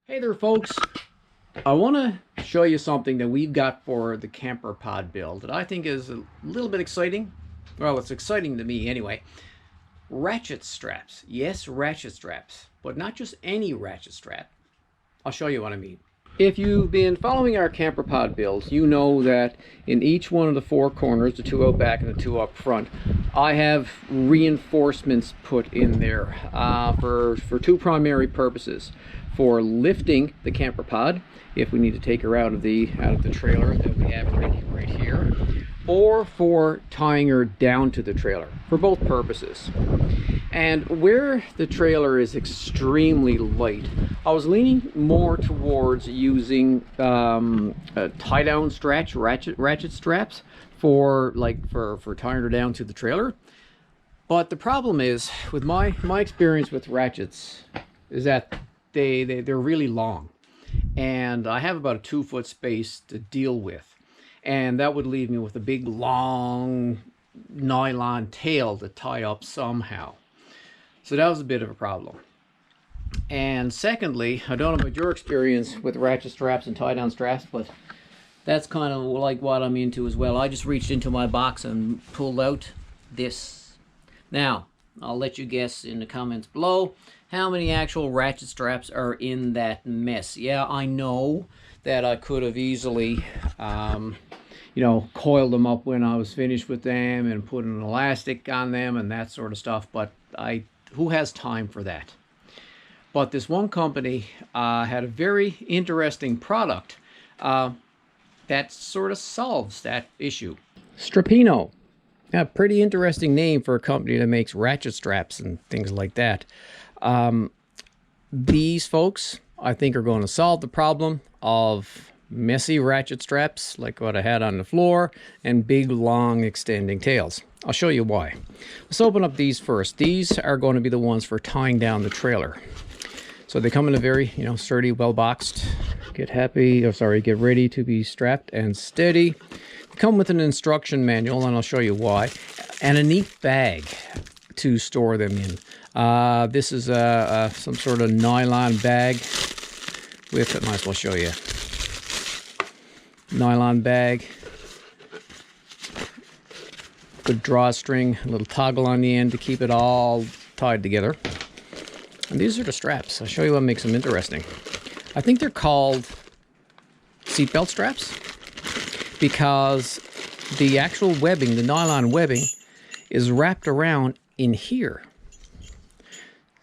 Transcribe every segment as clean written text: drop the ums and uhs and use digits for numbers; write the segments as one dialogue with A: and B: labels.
A: Hey there folks, I want to show you something that we've got for the CamperPod build that I think is a little bit exciting. Well, it's exciting to me anyway. Ratchet straps. Yes, ratchet straps, but not just any ratchet strap. I'll show you what I mean. If you've been following our CamperPod builds, you know that in each one of the four corners, the two out back and the two up front, I have reinforcements put in there for two primary purposes. For lifting the CamperPod, if we need to take her out of the trailer that we have right here, or for tying her down to the trailer, for both purposes. And where the trailer is extremely light, I was leaning more towards using tie-down ratchet straps for tying her down to the trailer. But the problem is, with my experience with ratchets, is that they're really long, and I have about a 2-foot space to deal with, and that would leave me with a big long nylon tail to tie up somehow. So that was a bit of a problem. And secondly, I don't know about your experience with ratchet straps and tie-down straps, but that's kind of like what I'm into as well. I just reached into my box and pulled out this. Now, I'll let you guess in the comments below how many actual ratchet straps are in that mess. Yeah, I know that I could have easily, coiled them up when I was finished with them and put an elastic on them and that sort of stuff, but who has time for that? But this one company had a very interesting product that sort of solves that issue. Strapinno. A pretty interesting name for a company that makes ratchet straps and things like that. These folks, I think, are going to solve the problem of messy ratchet straps like what I had on the floor and big, long, extending tails. I'll show you why. Let's open up these first. These are going to be the ones for tying down the trailer. So they come in a very, sturdy, well-boxed. Get ready to be strapped and steady. Come with an instruction manual, and I'll show you why, and a neat bag to store them in. This is some sort of nylon bag with, I might as well show you. Nylon bag, good drawstring, a little toggle on the end to keep it all tied together. And these are the straps. I'll show you what makes them interesting. I think they're called seatbelt straps, because the actual webbing, the nylon webbing, is wrapped around in here.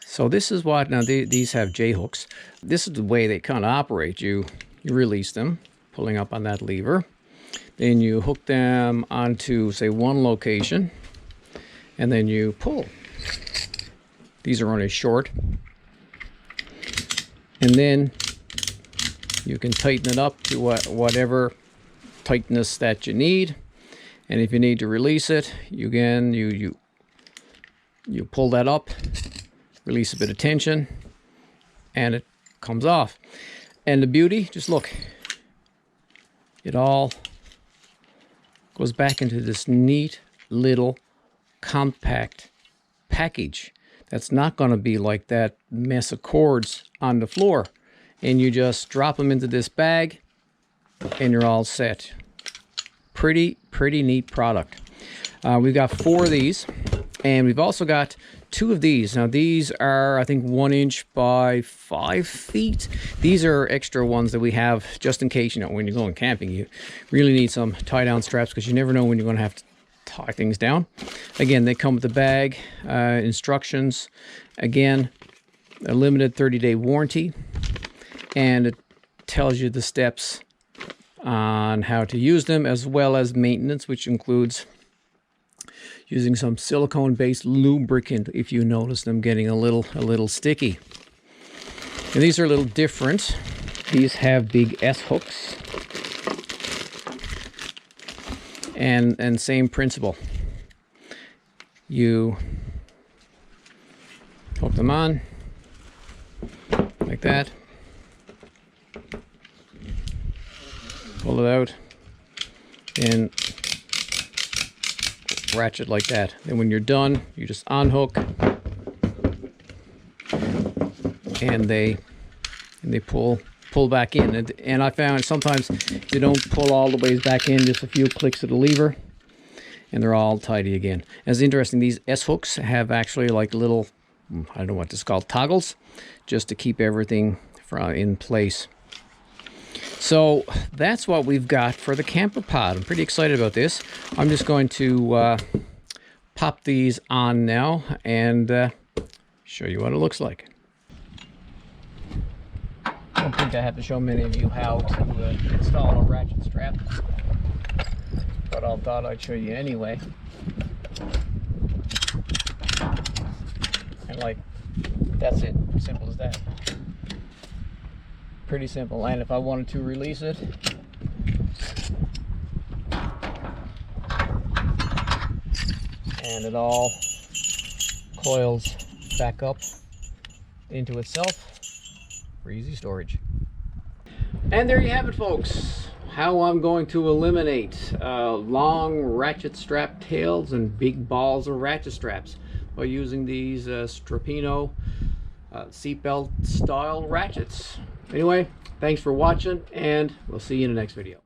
A: So this is what, now these have J-hooks. This is the way they kind of operate. You release them, pulling up on that lever. Then you hook them onto, say, one location, and then you pull. These are only short. And then you can tighten it up to whatever tightness that you need. And if you need to release it, you pull that up, release a bit of tension, and it comes off. And the beauty, just look, it all goes back into this neat little compact package that's not going to be like that mess of cords on the floor. And you just drop them into this bag and you're all set. Pretty neat product. We've got 4 of these, and we've also got 2 of these. Now these are, I think, 1 inch by 5 feet. These are extra ones that we have just in case, when you're going camping, you really need some tie-down straps, because you never know when you're going to have to tie things down. Again, they come with the bag, instructions. Again, a limited 30-day warranty, and it tells you the steps on how to use them, as well as maintenance, which includes using some silicone-based lubricant if you notice them getting a little sticky. And these are a little different. These have big S hooks, and same principle. You hook them on like that, pull it out, and ratchet like that. And when you're done, you just unhook, and they and they pull back in. And I found sometimes you don't pull all the way back in, just a few clicks of the lever, and they're all tidy again. And it's interesting, these S-hooks have actually like little, I don't know what this is called, toggles, just to keep everything in place. So that's what we've got for the CamperPod. I'm pretty excited about this. I'm just going to pop these on now and show you what it looks like. I don't think I have to show many of you how to install a ratchet strap, but I thought I'd show you anyway. And like, that's it, simple as that. Pretty simple. And if I wanted to release it, and it all coils back up into itself for easy storage. And there you have it, folks, how I'm going to eliminate long ratchet strap tails and big balls of ratchet straps by using these Strapinno seatbelt style ratchets. Anyway, thanks for watching, and we'll see you in the next video.